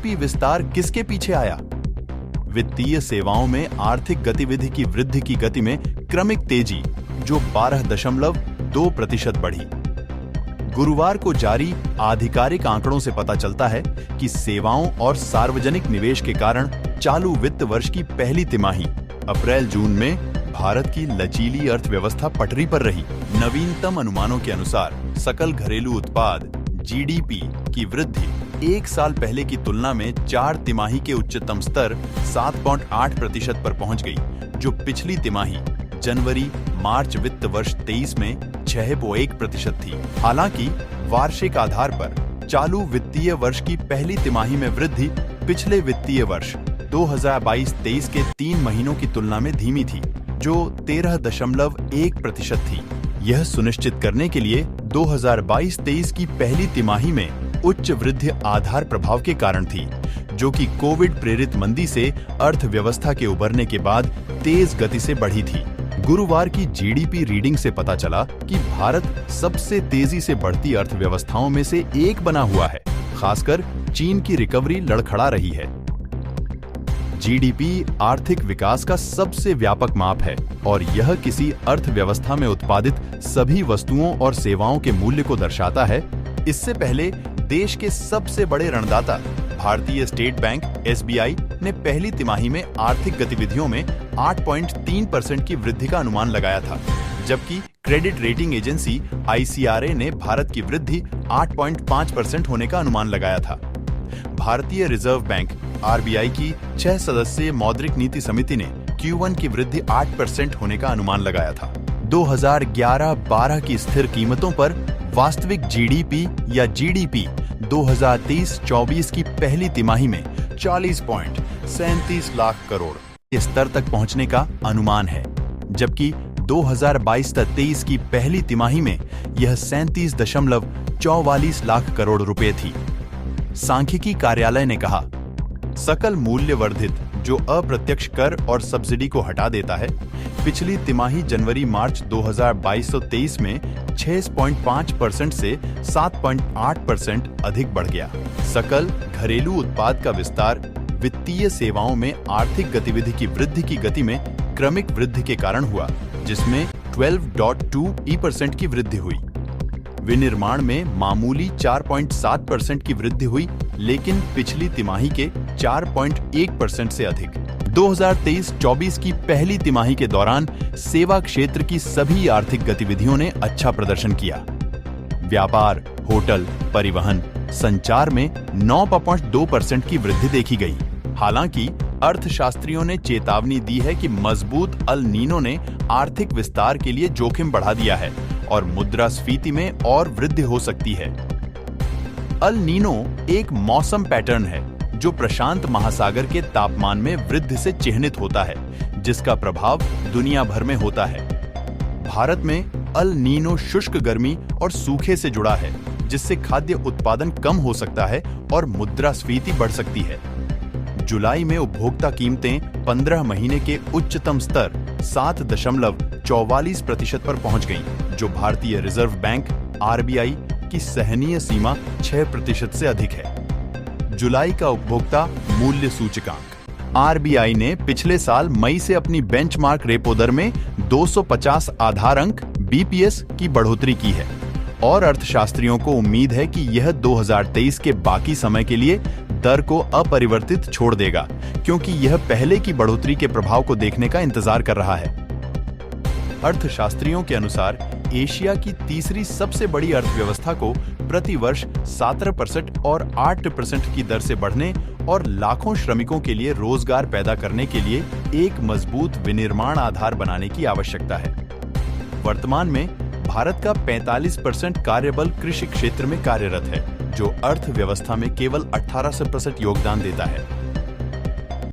GDP विस्तार किसके पीछे आया? वित्तीय सेवाओं में आर्थिक गतिविधि की वृद्धि की गति में क्रमिक तेजी, जो 12.2% बढ़ी। गुरुवार को जारी आधिकारिक आंकड़ों से पता चलता है कि सेवाओं और सार्वजनिक निवेश के कारण चालू वित्त वर्ष की पहली तिमाही अप्रैल-जून में भारत की लचीली अर्थव्यवस्था पटरी पर रही। नवीनतम अनुमानों के अनुसार सकल घरेलू उत्पाद जीडीपी की वृद्धि एक साल पहले की तुलना में 4 तिमाही के उच्चतम स्तर 7.8% पर पहुंच गई, जो पिछली तिमाही जनवरी-मार्च वित्त वर्ष 23 में 6.1% थी। हालांकि वार्षिक आधार पर चालू वित्तीय वर्ष की पहली तिमाही में वृद्धि पिछले वित्तीय वर्ष 2022-23 के 3 महीनों की तुलना में धीमी थी, जो 13.1% थी। यह सुनिश्चित करने के लिए 2022-23 की पहली तिमाही में उच्च वृद्धि आधार प्रभाव के कारण थी, जो कि कोविड प्रेरित मंदी से अर्थव्यवस्था के उबरने के बाद तेज गति से बढ़ी थी। गुरुवार की जीडीपी रीडिंग से पता चला कि भारत सबसे तेजी से बढ़ती अर्थव्यवस्थाओं में से एक बना हुआ है। खासकर चीन की रिकवरी लड़खड़ा रही है। जीडीपी आर्थिक विकास का सबसे व्यापक माप है और यह किसी अर्थव्यवस्था में उत्पादित सभी वस्तुओं और सेवाओं के मूल्य को दर्शाता है। इससे पहले देश के सबसे बड़े ऋणदाता भारतीय स्टेट बैंक एसबीआई ने पहली तिमाही में आर्थिक गतिविधियों में 8.3% की वृद्धि का अनुमान लगाया था, जबकि क्रेडिट रेटिंग एजेंसी आईसीआरए ने भारत की वृद्धि 8.5% होने का अनुमान लगाया था। भारतीय रिजर्व बैंक आरबीआई की 6 सदस्यीय मौद्रिक नीति समिति ने Q1 की वृद्धि 8% होने का अनुमान लगाया था। 2011-12 की स्थिर कीमतों पर वास्तविक जीडीपी या जीडीपी 2023-24 की पहली तिमाही में 40.37 लाख करोड़ के स्तर तक पहुंचने का अनुमान है, जबकि 2022-23 की पहली तिमाही में यह 37.44 लाख करोड़ रुपए थी। सांख्यिकी कार्यालय ने कहा, सकल मूल्य वर्धित, जो अप्रत्यक्ष कर और सब्सिडी को हटा देता है, पिछली तिमाही जनवरी-मार्च 2022-23 में 6.5% से 7.8% अधिक बढ़ गया। सकल घरेलू उत्पाद का विस्तार वित्तीय सेवाओं में आर्थिक गतिविधि की वृद्धि की गति में क्रमिक वृद्धि के कारण हुआ, जिसमें 12.2% की वृद्धि हुई। विनिर्माण में मामूली 4.7% की वृद्धि हुई, लेकिन पिछली तिमाही के 4.1% से अधिक। 2023-24 की पहली तिमाही के दौरान सेवा क्षेत्र की सभी आर्थिक गतिविधियों ने अच्छा प्रदर्शन किया। व्यापार, होटल, परिवहन, संचार में 9.2% की वृद्धि देखी गई। हालांकि अर्थशास्त्रियों ने चेतावनी दी है कि मजबूत अल नीनो ने आर्थिक विस्तार के लिए जोखिम बढ़ा दिया है और मुद्रास्फीति में और वृद्धि हो सकती है। अल नीनो एक मौसम पैटर्न है जो प्रशांत महासागर के तापमान में वृद्धि से चिह्नित होता है, जिसका प्रभाव दुनिया भर में होता है। भारत में अल नीनो शुष्क गर्मी और सूखे से जुड़ा है, जिससे खाद्य उत्पादन कम हो सकता है और मुद्रास्फीति बढ़ सकती है। जुलाई में उपभोक्ता कीमतें 15 महीने के उच्चतम स्तर 7.44% पर पहुंच गईं, जो भारतीय रिजर्व बैंक आरबीआई की सहनीय सीमा 6% से अधिक है। जुलाई का उपभोक्ता मूल्य सूचकांक आरबीआई ने पिछले साल मई से अपनी बेंचमार्क रेपो दर में 250 आधार अंक बीपीएस की बढ़ोतरी की है और अर्थशास्त्रियों को उम्मीद है कि यह 2023 के बाकी समय के लिए दर को अपरिवर्तित छोड़ देगा, क्योंकि यह पहले की बढ़ोतरी के प्रभाव को देखने का इंतजार कर रहा है। अर्थशास्त्रियों के अनुसार एशिया की तीसरी सबसे बड़ी अर्थव्यवस्था को प्रति वर्ष 17% और 8% की दर से बढ़ने और लाखों श्रमिकों के लिए रोजगार पैदा करने के लिए एक मजबूत विनिर्माण आधार बनाने की आवश्यकता है। वर्तमान में भारत का 45% कार्यबल कृषि क्षेत्र में कार्यरत है, जो अर्थव्यवस्था में केवल 18% योगदान देता है।